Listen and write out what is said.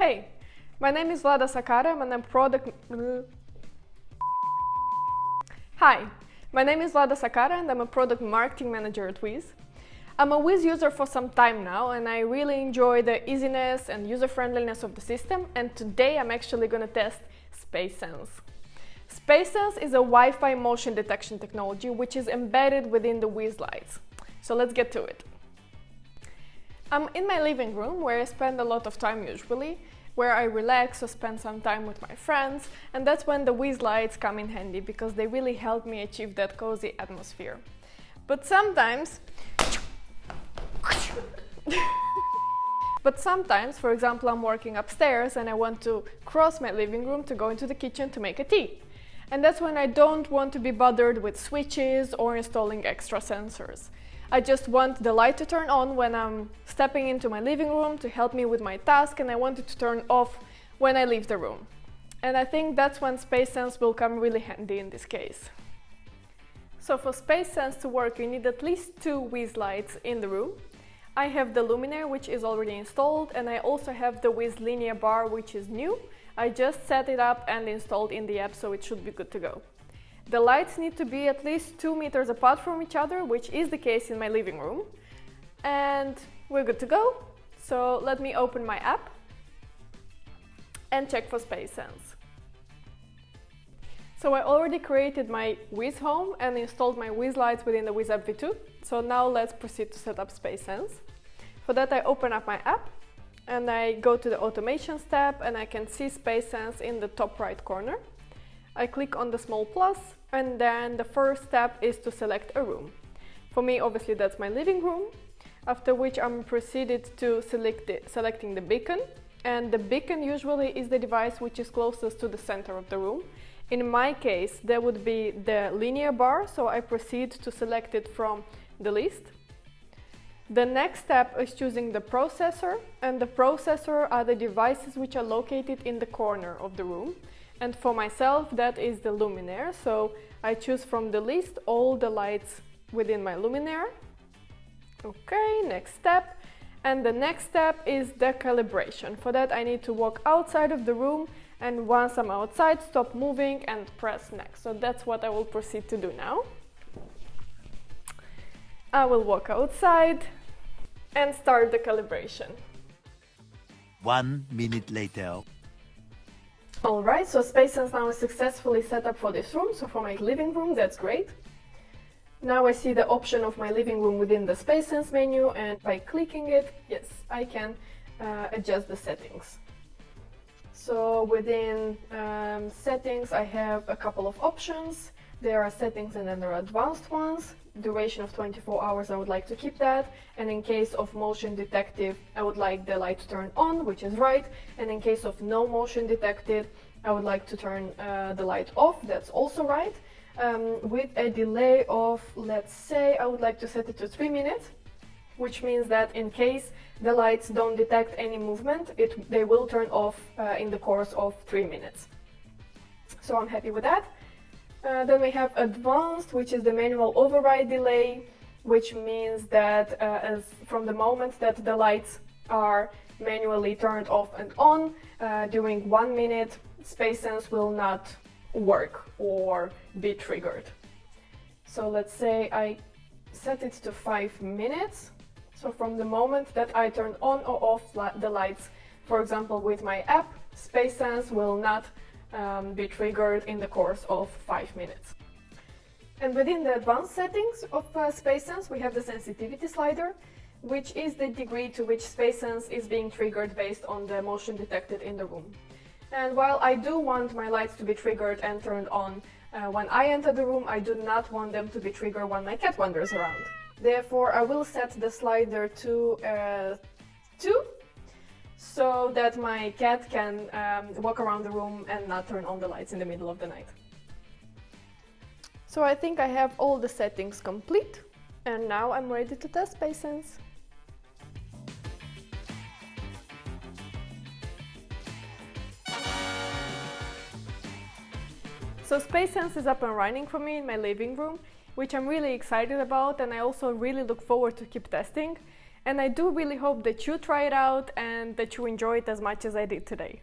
Hey, my name is Vlada and I'm Hi, my name is Vlada and I'm a product marketing manager at WiZ. I'm a WiZ user for some time now and I really enjoy the easiness and user-friendliness of the system, and today I'm actually going to test SpaceSense. SpaceSense is a Wi-Fi motion detection technology which is embedded within the WiZ lights. So let's get to it. I'm in my living room where I spend a lot of time usually, where I relax or spend some time with my friends, and that's when the WiZ lights come in handy because they really help me achieve that cozy atmosphere. But sometimes, for example, I'm working upstairs and I want to cross my living room to go into the kitchen to make a tea. And that's when I don't want to be bothered with switches or installing extra sensors. I just want the light to turn on when I'm stepping into my living room to help me with my task, and I want it to turn off when I leave the room. And I think that's when SpaceSense will come really handy in this case. So for SpaceSense to work, you need at least 2 WiZ lights in the room. I have the luminaire, which is already installed, and I also have the WiZ linear bar, which is new. I just set it up and installed in the app, so it should be good to go. The lights need to be at least 2 meters apart from each other, which is the case in my living room. And we're good to go. So let me open my app and check for SpaceSense. So I already created my WiZ home and installed my WiZ lights within the WiZ app v2. So now let's proceed to set up SpaceSense. For that I open up my app and I go to the automations tab and I can see SpaceSense in the top right corner. I click on the small plus and then the first step is to select a room. For me, obviously that's my living room, after which I'm proceeded to selecting the beacon, and the beacon usually is the device which is closest to the center of the room. In my case, that would be the linear bar, so I proceed to select it from the list. The next step is choosing the processor, and the processor are the devices which are located in the corner of the room. And for myself, that is the luminaire, so I choose from the list all the lights within my luminaire. Okay, next step. And the next step is the calibration. For that I need to walk outside of the room, and once I'm outside, stop moving and press next. So that's what I will proceed to do now. I will walk outside and start the calibration. 1 minute later. Alright, so SpaceSense now is successfully set up for this room, so for my living room, that's great. Now I see the option of my living room within the SpaceSense menu, and by clicking it, yes, I can adjust the settings. So within settings I have a couple of options. There are settings and then there are advanced ones. Duration of 24 hours, I would like to keep that, and in case of motion detected, I would like the light to turn on, which is right, and in case of no motion detected, I would like to turn the light off, that's also right, with a delay of, let's say, I would like to set it to 3 minutes, which means that in case the lights don't detect any movement, they will turn off in the course of 3 minutes. So I'm happy with that. Then we have advanced, which is the manual override delay, which means that as from the moment that the lights are manually turned off and on, during 1 minute, SpaceSense will not work or be triggered. So let's say I set it to 5 minutes. So from the moment that I turn on or off the lights, for example with my app, SpaceSense will not be triggered in the course of 5 minutes. And within the advanced settings of SpaceSense, we have the sensitivity slider, which is the degree to which SpaceSense is being triggered based on the motion detected in the room. And while I do want my lights to be triggered and turned on when I enter the room, I do not want them to be triggered when my cat wanders around. Therefore, I will set the slider to 2, so that my cat can walk around the room and not turn on the lights in the middle of the night. So I think I have all the settings complete, and now I'm ready to test SpaceSense. So SpaceSense is up and running for me in my living room, which I'm really excited about, and I also really look forward to keep testing. And I do really hope that you try it out and that you enjoy it as much as I did today.